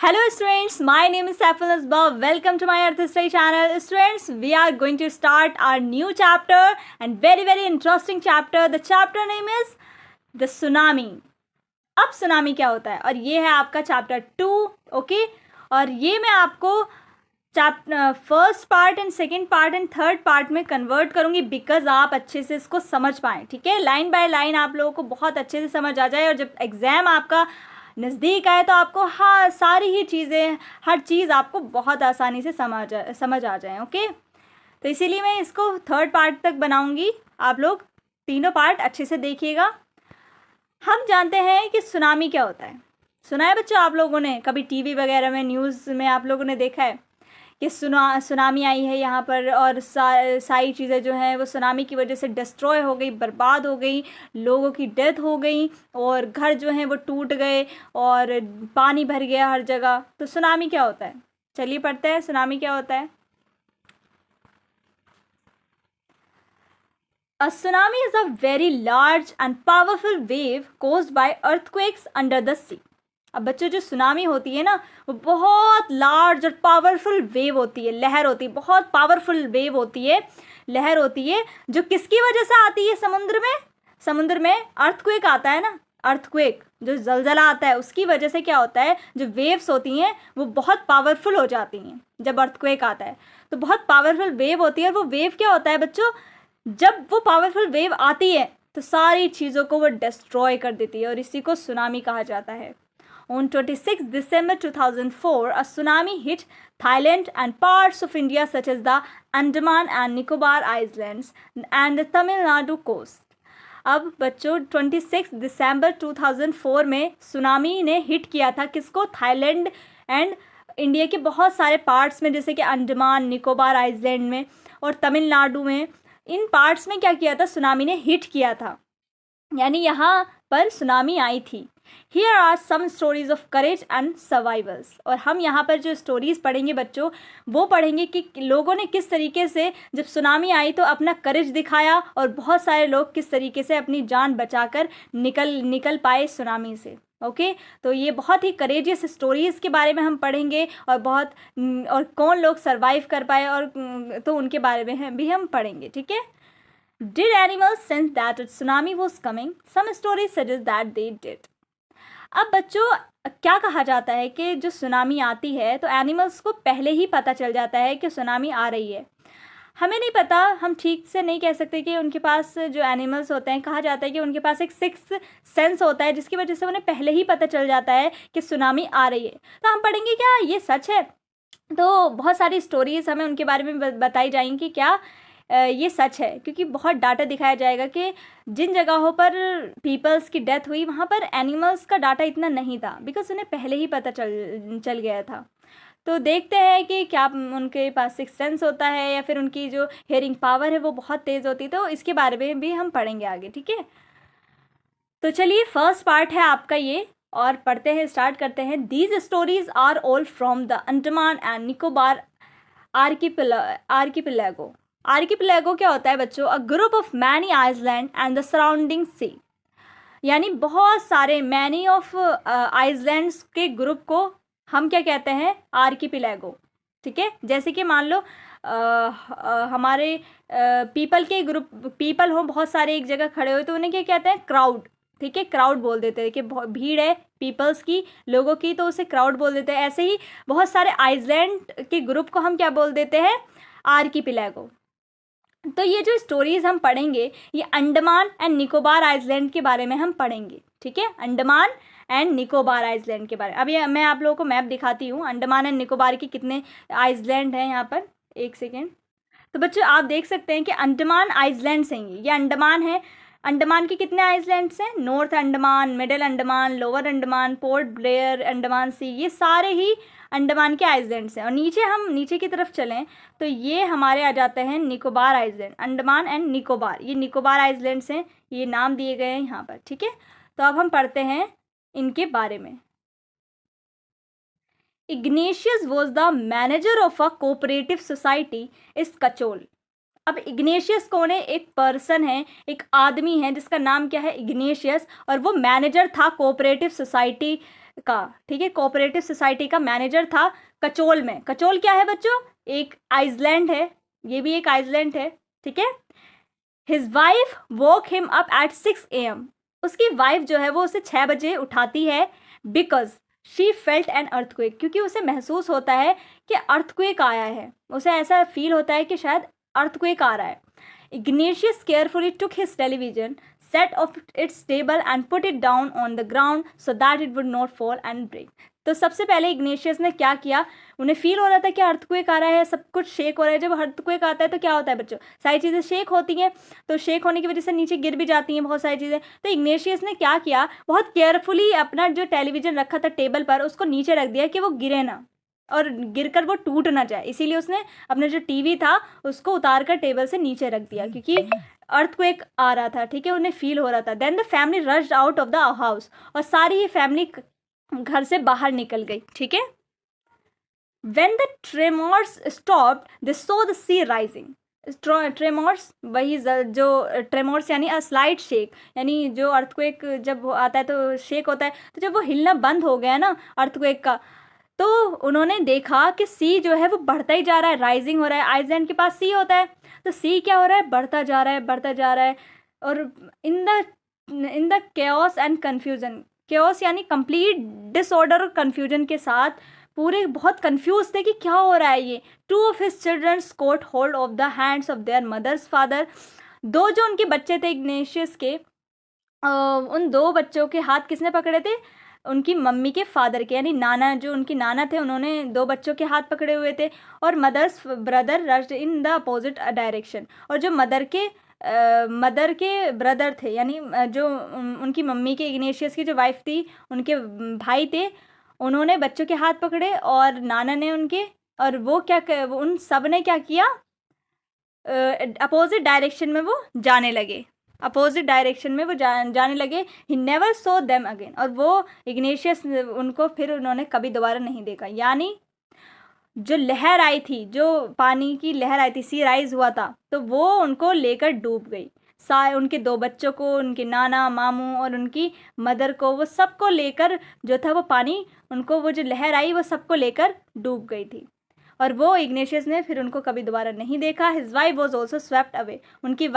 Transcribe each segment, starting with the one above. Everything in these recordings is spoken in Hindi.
Hello students, my name is Saiful Asbab. Welcome to my Earth History channel. Students, we are going to start our new chapter and very interesting chapter. The chapter name is The Tsunami. अब सुनामी क्या होता है और ये है आपका चैप्टर 2. ओके, और ये मैं आपको first part and second part and third part में कन्वर्ट करूँगी बिकॉज आप अच्छे से इसको समझ पाएँ. ठीक है, लाइन बाय लाइन आप लोगों को बहुत अच्छे से समझ आ जाए और जब एग्ज़ाम आपका नज़दीक आए तो आपको हाँ सारी ही चीज़ें, हर चीज़ आपको बहुत आसानी से समझ आ जाए. ओके, तो इसीलिए मैं इसको थर्ड पार्ट तक बनाऊँगी. आप लोग तीनों पार्ट अच्छे से देखिएगा. हम जानते हैं कि सुनामी क्या होता है. सुना है बच्चों आप लोगों ने, कभी टीवी वगैरह में न्यूज़ में आप लोगों ने देखा है कि सुनामी आई है यहाँ पर और सारी चीज़ें जो हैं वो सुनामी की वजह से डिस्ट्रॉय हो गई, बर्बाद हो गई, लोगों की डेथ हो गई और घर जो हैं वो टूट गए और पानी भर गया हर जगह. तो सुनामी क्या होता है, चलिए पढ़ते हैं सुनामी क्या होता है. A tsunami is a very large and powerful wave caused by earthquakes under the sea. अब बच्चों जो सुनामी होती है ना वो बहुत लार्ज और पावरफुल वेव होती है, लहर होती है, बहुत पावरफुल वेव होती है, लहर होती है जो किसकी वजह से आती है समुद्र में अर्थक्वेक आता है ना, अर्थक्वेक जो जलजला आता है उसकी वजह से क्या होता है, जो वेव्स होती हैं वो बहुत पावरफुल हो जाती हैं. जब अर्थक्वेक आता है तो बहुत पावरफुल वेव होती है. वो वेव क्या होता है बच्चों, जब वो पावरफुल वेव आती है तो सारी चीज़ों को वो डिस्ट्रॉय कर देती है और इसी को सुनामी कहा जाता है. On 26 December 2004, a tsunami hit Thailand and parts of India such as the Andaman and Nicobar Islands and the Tamil Nadu coast. अब बच्चों 26 दिसंबर 2004 में सुनामी ने हिट किया था किसको, थाईलैंड एंड इंडिया के बहुत सारे पार्ट्स में, जैसे कि अंडमान निकोबार आइलैंड में और तमिलनाडु में. इन पार्ट्स में क्या किया था, सुनामी ने हिट किया था, यानी यहाँ पर सुनामी आई थी. Here are some stories of courage and survivals. और हम यहाँ पर जो स्टोरीज़ पढ़ेंगे बच्चों वो पढ़ेंगे कि लोगों ने किस तरीके से जब सुनामी आई तो अपना करेज दिखाया और बहुत सारे लोग किस तरीके से अपनी जान बचाकर निकल पाए सुनामी से. ओके, तो ये बहुत ही करेजियस स्टोरीज़ के बारे में हम पढ़ेंगे और कौन लोग सर्वाइव कर पाए और तो उनके बारे में भी हम पढ़ेंगे. ठीक है. Did animals sense that a tsunami was coming? Some stories suggest that they did. अब बच्चों क्या कहा जाता है कि जो सुनामी आती है तो एनिमल्स को पहले ही पता चल जाता है कि सुनामी आ रही है. हमें नहीं पता, हम ठीक से नहीं कह सकते कि उनके पास जो एनिमल्स होते हैं, कहा जाता है कि उनके पास एक सिक्स्थ सेंस होता है जिसकी वजह से उन्हें पहले ही पता चल जाता है कि सुनामी आ रही है. तो हम पढ़ेंगे क्या ये सच है. तो बहुत सारी स्टोरीज़ हमें उनके बारे में बताई जाएंगी क्या ये सच है, क्योंकि बहुत डाटा दिखाया जाएगा कि जिन जगहों पर पीपल्स की डेथ हुई वहाँ पर एनिमल्स का डाटा इतना नहीं था बिकॉज उन्हें पहले ही पता चल गया था. तो देखते हैं कि क्या उनके पास सिक्स सेंस होता है या फिर उनकी जो हियरिंग पावर है वो बहुत तेज़ होती है. तो इसके बारे में भी हम पढ़ेंगे आगे. ठीक है, तो चलिए फर्स्ट पार्ट है आपका ये और पढ़ते हैं, स्टार्ट करते हैं. These stories are all from the Andaman and Nicobar archipelago. Archipelago क्या होता है बच्चों, a group of many island and the surrounding sea, यानी बहुत सारे मैनी ऑफ आइलैंड्स के ग्रुप को हम क्या कहते हैं, आर्किपेलागो. ठीक है, जैसे कि मान लो हमारे पीपल के ग्रुप, पीपल हो बहुत सारे एक जगह खड़े हुए तो उन्हें क्या कहते हैं, क्राउड. ठीक है, क्राउड बोल देते हैं कि भीड़ है पीपल्स की, लोगों की, तो उसे क्राउड बोल देते हैं. ऐसे ही बहुत सारे आइलैंड के ग्रुप को हम क्या बोल देते हैं, आर्किपेलागो. तो ये जो स्टोरीज़ हम पढ़ेंगे ये अंडमान एंड निकोबार आइलैंड के बारे में हम पढ़ेंगे. ठीक है, अंडमान एंड निकोबार आइलैंड के बारे में. अभी मैं आप लोगों को मैप दिखाती हूँ अंडमान एंड निकोबार के कितने आइलैंड हैं यहाँ पर. एक सेकेंड. तो बच्चों आप देख सकते हैं कि अंडमान आइलैंड्स हैं, ये अंडमान है. अंडमान के कितने आइलैंड्स हैं, North Andaman, Middle Andaman, Lower Andaman, Port Blair, Andaman Sea, ये सारे ही अंडमान के आइलैंड्स हैं. और नीचे की तरफ चलें तो ये हमारे आ जाते हैं निकोबार आइलैंड, अंडमान एंड निकोबार. ये निकोबार आइलैंड्स हैं, ये नाम दिए गए हैं यहाँ पर. ठीक है, तो अब हम पढ़ते हैं इनके बारे में. Ignatius was the manager of a cooperative society इस कचोल. अब इग्नेशियस कौन है, एक पर्सन है, एक आदमी है जिसका नाम क्या है, इग्नेशियस, और वो मैनेजर था कोऑपरेटिव सोसाइटी का, ठीक है, कोऑपरेटिव सोसाइटी का मैनेजर था कचोल में। कचोल क्या है बच्चों? एक आइसलैंड है, ये भी एक आइसलैंड है, ठीक है। His wife woke him up at 6 AM। उसकी वाइफ जो है वो उसे 6 बजे उठाती है, because she felt an earthquake, क्योंकि उसे महसूस होता है कि अर्थक्वेक आया है, उसे ऐसा फील होता है कि शायद अर्थक्वेक आ रहा है। Ignatius carefully took his television set off its table and put it down on the ground so that it would not fall and break। तो सबसे पहले इग्नेशियस ने क्या किया, उन्हें फील हो रहा था कि अर्थक्वेक आ रहा है, सब कुछ शेक हो रहा है। जब अर्थक्वेक आता है तो क्या होता है बच्चों, सारी चीज़ें शेक होती हैं, तो शेक होने की वजह से नीचे गिर भी जाती हैं बहुत सारी चीज़ें। तो इग्नेशियस ने क्या किया, बहुत केयरफुली अपना जो टेलीविजन रखा था टेबल पर उसको नीचे रख दिया कि वो गिरे ना और गिरकर वो टूट ना जाए। इसीलिए उसने अपना जो टीवी था उसको उतार कर टेबल से नीचे रख दिया, क्योंकि अर्थक्वेक आ रहा था, ठीक है, उन्हें फील हो रहा था। Then the family rushed out of the house, और सारी ही फैमिली घर से बाहर निकल गई, ठीक है। When the tremors stopped they saw the sea rising. Tremors वही जो ट्रेमोर्स यानी अ स्लाइट शेक, यानी जो अर्थक्वेक जब आता है तो शेक होता है, तो जब वो हिलना बंद हो गया ना अर्थक्वेक का, तो उन्होंने देखा कि सी जो है वो बढ़ता ही जा रहा है, राइजिंग हो रहा है। आइसलैंड के पास सी होता है, तो सी क्या हो रहा है, बढ़ता जा रहा है, बढ़ता जा रहा है। और in the chaos and confusion, chaos यानी कंप्लीट डिसऑर्डर और कन्फ्यूजन के साथ पूरे बहुत कंफ्यूज थे कि क्या हो रहा है ये। Two of his children caught hold of the hands of their mother's father. दो जो उनके बच्चे थे इग्नेशियस के, उन दो बच्चों के हाथ किसने पकड़े थे, उनकी मम्मी के फादर के, यानी नाना, जो उनकी नाना थे उन्होंने दो बच्चों के हाथ पकड़े हुए थे। और mother's brother rushed in the opposite direction, और जो मदर के ब्रदर थे, यानी जो उनकी मम्मी के, इग्नेशियस की जो वाइफ थी, उनके भाई थे, उन्होंने बच्चों के हाथ पकड़े और नाना ने उनके, और वो उन सब ने क्या किया, अपोजिट डायरेक्शन में वो जाने लगे, अपोजिट डायरेक्शन में वो जाने लगे। He never so them again, और वो इग्नेशियस उनको फिर उन्होंने कभी दोबारा नहीं देखा। यानी जो लहर आई थी, जो पानी की लहर आई थी, सी राइज हुआ था, तो वो उनको लेकर डूब गई। उनके दो बच्चों को, उनके नाना, मामू और उनकी मदर को, वो सबको लेकर जो था वो पानी, उनको वो जो लहर आई वो सबको लेकर डूब गई थी। और वो इग्नेशियस ने फिर उनको कभी दोबारा नहीं देखा। His wife was also swept away, उनकी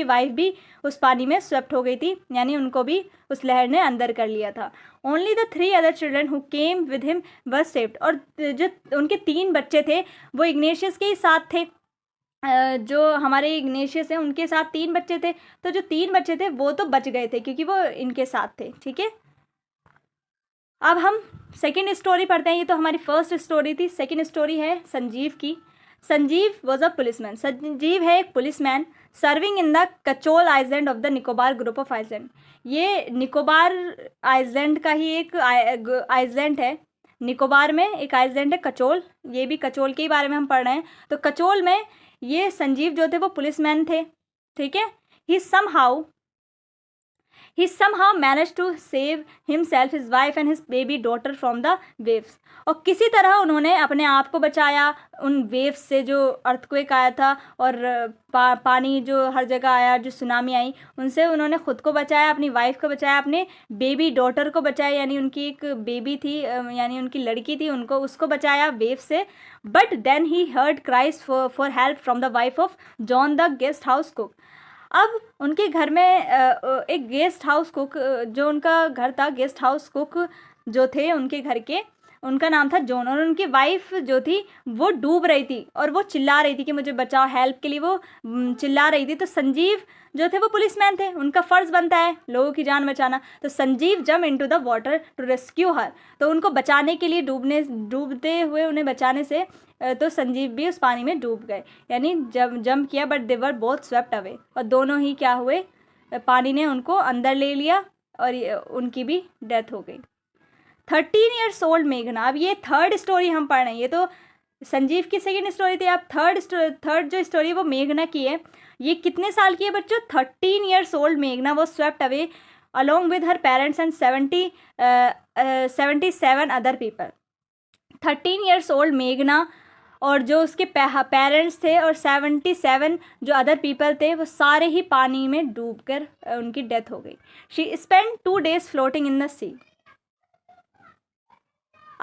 वाइफ भी उस पानी में स्वेप्ट हो गई थी, यानी उनको भी उस लहर ने अंदर कर लिया था। Only the 3 other children who came with him were saved, और जो उनके 3 बच्चे थे वो इग्नेशियस के ही साथ थे। जो हमारे इग्नेशियस हैं उनके साथ 3 बच्चे थे, तो जो 3 बच्चे थे वो तो बच गए थे क्योंकि वो इनके साथ थे, ठीक है। अब हम सेकेंड स्टोरी पढ़ते हैं। ये तो हमारी फर्स्ट स्टोरी थी। सेकेंड स्टोरी है संजीव की। Sanjeev was a policeman. Sanjeev है एक policeman serving in the Katchal island of the Nicobar group of island. ये निकोबार आइलैंड का ही एक आइलैंड है। निकोबार में एक आइलैंड है कचोल, ये भी कचोल के ही बारे में हम पढ़ रहे हैं। तो कचोल में ये संजीव जो थे वो पुलिसमैन थे, ठीक है। He somehow managed to save himself, his wife and his baby daughter from the waves। और किसी तरह उन्होंने अपने आप को बचाया उन वेव्स से, जो अर्थक्वेक आया था और पानी जो हर जगह आया, जो सुनामी आई, उनसे उन्होंने खुद को बचाया, अपनी वाइफ को बचाया, अपने बेबी डॉटर को बचाया, यानी उनकी एक बेबी थी, यानी उनकी लड़की थी, उसको बचाया वेव से। But then he heard cries for help from the wife of John the guest house cook. अब उनके घर में एक गेस्ट हाउस कुक, जो उनका घर था, गेस्ट हाउस कुक जो थे उनके घर के, उनका नाम था जॉन, और उनकी वाइफ जो थी वो डूब रही थी और वो चिल्ला रही थी कि मुझे बचाओ, हेल्प के लिए वो चिल्ला रही थी। तो संजीव जो थे वो पुलिसमैन थे, उनका फ़र्ज़ बनता है लोगों की जान बचाना। तो Sanjeev jump into the water to rescue her, तो उनको बचाने के लिए, डूबते हुए उन्हें बचाने से, तो संजीव भी उस पानी में डूब गए, यानी जंप किया, but they were both swept away, और दोनों ही क्या हुए, पानी ने उनको अंदर ले लिया और उनकी भी डेथ हो गई। 13 ईयर्स ओल्ड मेघना। अब ये थर्ड स्टोरी हम पढ़ रहे हैं, ये तो संजीव की सेकेंड स्टोरी थी। अब थर्ड जो स्टोरी है वो मेघना की है। ये कितने साल की है बच्चों? 13 ईयर्स ओल्ड मेघना वो swept away along with her parents and 77 other people. 13 years old मेघना और जो उसके पेरेंट्स थे और 77 जो अदर पीपल थे, वो सारे ही पानी में डूबकर उनकी डेथ हो गई। She spend 2 days floating in the sea.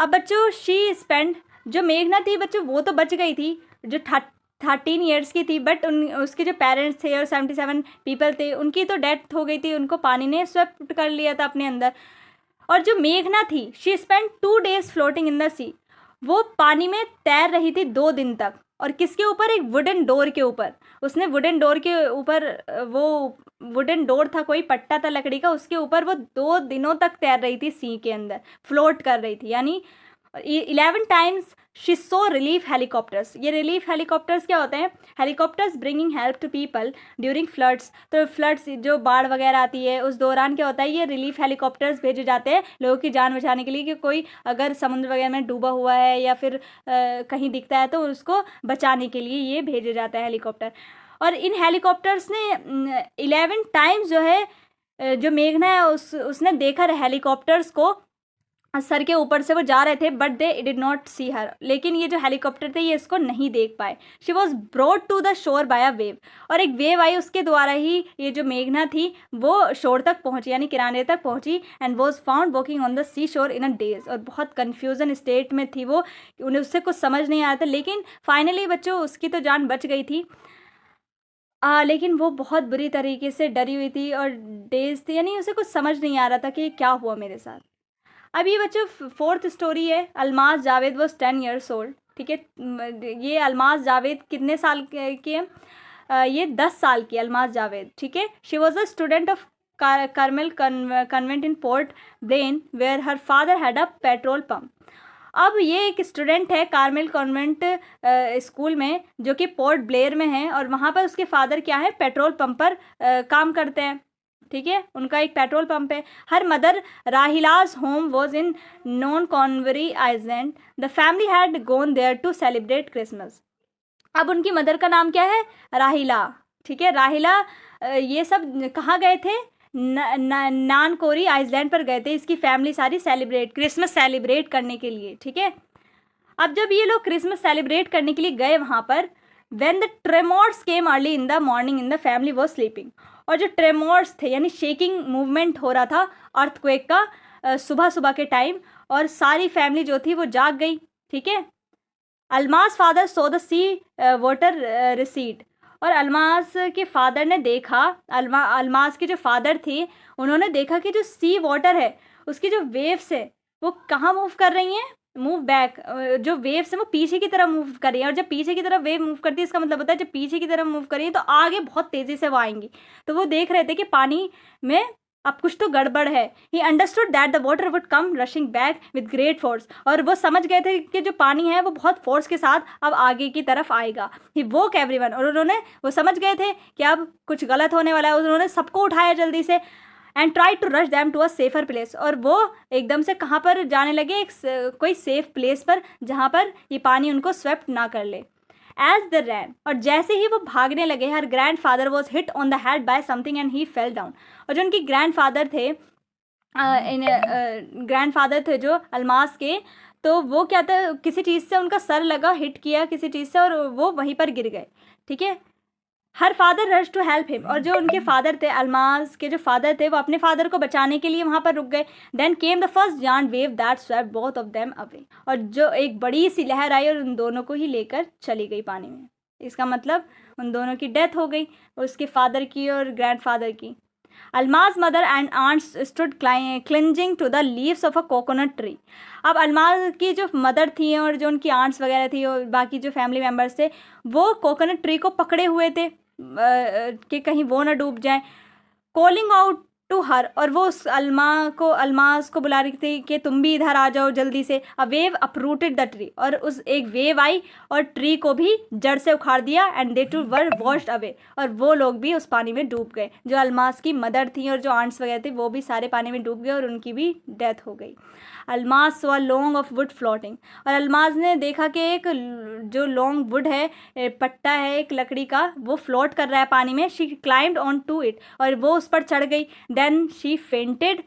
अब बच्चों शी स्पेंड, जो मेघना थी बच्चों वो तो बच गई थी, जो 13 ईयर्स की थी, बट उसके जो पेरेंट्स थे और 77 पीपल थे उनकी तो डेथ हो गई थी, उनको पानी ने स्वेप्ट कर लिया था अपने अंदर। और जो मेघना थी she spend 2 days floating in the sea, वो पानी में तैर रही थी 2 दिन तक। और किसके ऊपर? एक वुडन डोर के ऊपर। उसने वुडन डोर के ऊपर, वो वुडन डोर था, कोई पट्टा था लकड़ी का, उसके ऊपर वो 2 दिनों तक तैर रही थी, सी के अंदर फ्लोट कर रही थी। यानी 11 times she saw relief helicopters. ये रिलीफ हेलीकॉप्टर्स क्या होते हैं? Helicopters bringing help to people during floods. तो फ्लड्स, जो बाढ़ वगैरह आती है उस दौरान क्या होता है, ये रिलीफ हेलीकॉप्टर्स भेजे जाते हैं लोगों की जान बचाने के लिए, कि कोई अगर समुद्र वगैरह में डूबा हुआ है या फिर कहीं दिखता है तो उसको बचाने के लिए ये भेजे जाता है हेलीकॉप्टर। और इन हेलीकॉप्टर्स ने 11 टाइम्स जो है, जो मेघना है उसने देखा हेलीकॉप्टर्स को, सर के ऊपर से वो जा रहे थे, बट दे डिड नॉट सी हर। लेकिन ये जो हेलीकॉप्टर थे ये इसको नहीं देख पाए। She was brought to the shore by a wave, और एक वेव आई, उसके द्वारा ही ये जो मेघना थी वो शोर तक पहुंची, यानी किनारे तक पहुंची। And was found walking on the sea shore in a days. और बहुत कन्फ्यूजन स्टेट में थी वो, उन्हें उससे कुछ समझ नहीं आया था, लेकिन फाइनली बच्चों उसकी तो जान बच गई थी। लेकिन वो बहुत बुरी तरीके से डरी हुई थी और डेज थी, यानी उसे कुछ समझ नहीं आ रहा था कि क्या हुआ मेरे साथ। अब ये बच्चों 4th स्टोरी है। Almaz Javed was 10 years old। ठीक है, ये अलमाज जावेद कितने साल की है? ये 10 साल की अलमाज जावेद। ठीक है, she was a student of Carmel Convent in Port Blair where her father had a petrol pump. अब ये एक स्टूडेंट है कार्मेल कॉन्वेंट स्कूल में, जो कि पोर्ट ब्लेयर में है, और वहाँ पर उसके फादर क्या है, पेट्रोल पंप पर काम करते हैं। ठीक है, उनका एक पेट्रोल पंप है। Her mother Rahila's home was in Nancowry island. The family had gone there to celebrate Christmas. अब उनकी मदर का नाम क्या है? राहिला। ठीक है, राहिला ये सब कहाँ गए थे? नानकोरी आइलैंड पर गए थे, इसकी फैमिली सारी क्रिसमस सेलिब्रेट करने के लिए। ठीक है, अब जब ये लोग क्रिसमस सेलिब्रेट करने के लिए गए वहाँ पर, when the tremors came early in the morning in the family was sleeping. और जो ट्रेमोर्स थे यानी शेकिंग मूवमेंट हो रहा था अर्थक्वेक का सुबह सुबह के टाइम, और सारी फैमिली जो थी वो जाग गई। ठीक है, Almaz father saw the sea water recede. और अलमाज के फादर ने देखा, अलमाज के जो फादर थे उन्होंने देखा कि जो सी वाटर है उसकी जो वेव्स है वो कहाँ मूव कर रही हैं? Move back. जो वेव्स है वो पीछे की तरफ मूव कर रही है, और जब पीछे की तरफ वेव मूव करती है इसका मतलब होता है जब पीछे की तरफ मूव कर रही है तो आगे बहुत तेज़ी से वो आएंगी। तो वो देख रहे थे कि पानी में अब कुछ तो गड़बड़ है। He understood that the water would come rushing back with great force. और वो समझ गए थे कि जो पानी है वो बहुत फोर्स के साथ अब आगे की तरफ आएगा। ही वोक एवरीवन, और वो समझ गए थे कि अब कुछ गलत होने वाला है। उन्होंने सबको उठाया जल्दी से, and try to rush them to a safer place. और वो एकदम से कहाँ पर जाने लगे? कोई सेफ प्लेस पर, जहाँ पर ये पानी उनको स्वेप्ट ना कर ले। एज द रैन, और जैसे ही वो भागने लगे, her grandfather was hit on the head by something and he fell down. और जो उनकी ग्रैंड फादर थे जो अलमास के, तो वो क्या था, किसी चीज़ से उनका सर लगा, हिट किया किसी चीज़ से, और वो वहीं पर गिर गए। ठीक है, her father rush to help him. और जो उनके फादर थे, अलमाज के जो फादर थे, वो अपने फादर को बचाने के लिए वहाँ पर रुक गए। Then came the first giant wave that swept both of them away. और जो एक बड़ी सी लहर आई और उन दोनों को ही लेकर चली गई पानी में। इसका मतलब उन दोनों की डेथ हो गई, उसके फादर की और ग्रैंडफादर की। Almaz mother and aunts stood clinging to the leaves of a coconut tree. अब अलमाज की जो मदर थी और जो उनकी आंट्स वगैरह थी और बाकी जो फैमिली मेम्बर्स थे, वो कोकोनट ट्री को पकड़े हुए थे कि कहीं वो ना डूब जाए। कॉलिंग आउट टू हर, और वो उस अलमाज को बुला रही थी कि तुम भी इधर आ जाओ जल्दी से। A wave uprooted the tree, और उस एक वेव आई और ट्री को भी जड़ से उखाड़ दिया। And they too were washed away, और वो लोग भी उस पानी में डूब गए। जो अलमाज की मदर थी और जो आंट्स वगैरह थे वो भी सारे पानी में डूब गए और उनकी भी डेथ हो गई। Almaz saw a log of wood floating, और अलमाज ने देखा कि एक जो लॉन्ग वुड है, पट्टा है एक लकड़ी का, वो फ्लोट कर रहा है पानी में। She climbed on to it, और वो उस पर चढ़ गई। देन शी फेंटेड,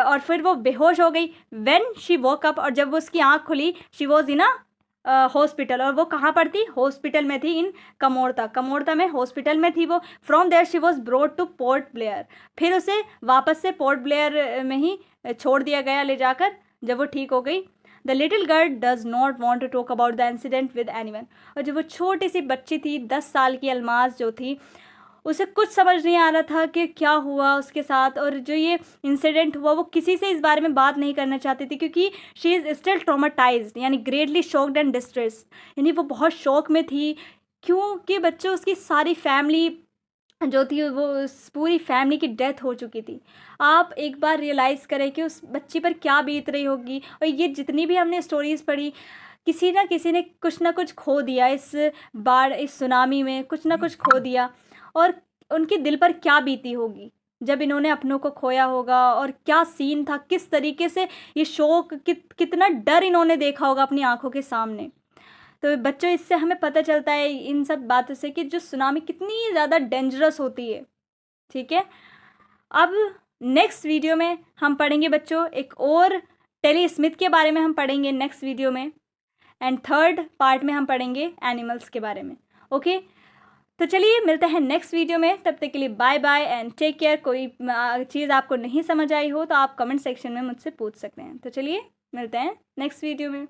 और फिर वो बेहोश हो गई। व्हेन शी वोक अप, और जब वो उसकी आँख खुली, she was in a hospital, और वो कहाँ पर थी? हॉस्पिटल में थी, इन कमोरता में हॉस्पिटल में थी वो। From there she was brought to Port Blair, फिर उसे वापस से पोर्ट ब्लेयर में ही छोड़ दिया गया ले जाकर, जब वो ठीक हो गई। The little girl does not want to talk about the incident with anyone. और जो वो छोटी सी बच्ची थी, 10 साल की अल्माज जो थी, उसे कुछ समझ नहीं आ रहा था कि क्या हुआ उसके साथ, और जो ये इंसिडेंट हुआ वो किसी से इस बारे में बात नहीं करना चाहती थी, क्योंकि शी इज़ स्टिल ट्रॉमाटाइज्ड, यानी ग्रेटली शॉक्ड एंड डिस्ट्रेस, यानी वो बहुत शौक में थी, क्योंकि बच्चों उसकी सारी फैमिली जो थी वो पूरी फैमिली की डेथ हो चुकी थी। आप एक बार रियलाइज़ करें कि उस बच्ची पर क्या बीत रही होगी। और ये जितनी भी हमने स्टोरीज़ पढ़ी, किसी ना कुछ ना कुछ खो दिया इस बाढ़, इस सुनामी में कुछ ना कुछ खो दिया, और उनके दिल पर क्या बीती होगी जब इन्होंने अपनों को खोया होगा, और क्या सीन था, किस तरीके से ये शोक, कितना डर इन्होंने देखा होगा अपनी आंखों के सामने। तो बच्चों, इससे हमें पता चलता है इन सब बातों से कि जो सुनामी कितनी ज़्यादा डेंजरस होती है। ठीक है, अब नेक्स्ट वीडियो में हम पढ़ेंगे बच्चों एक और टेली स्मिथ के बारे में हम पढ़ेंगे नेक्स्ट वीडियो में, एंड थर्ड पार्ट में हम पढ़ेंगे एनिमल्स के बारे में। ओके, तो चलिए मिलते हैं नेक्स्ट वीडियो में, तब तक के लिए bye bye and take care. कोई चीज़ आपको नहीं समझ आई हो तो आप कमेंट सेक्शन में मुझसे पूछ सकते हैं। तो चलिए मिलते हैं नेक्स्ट वीडियो में।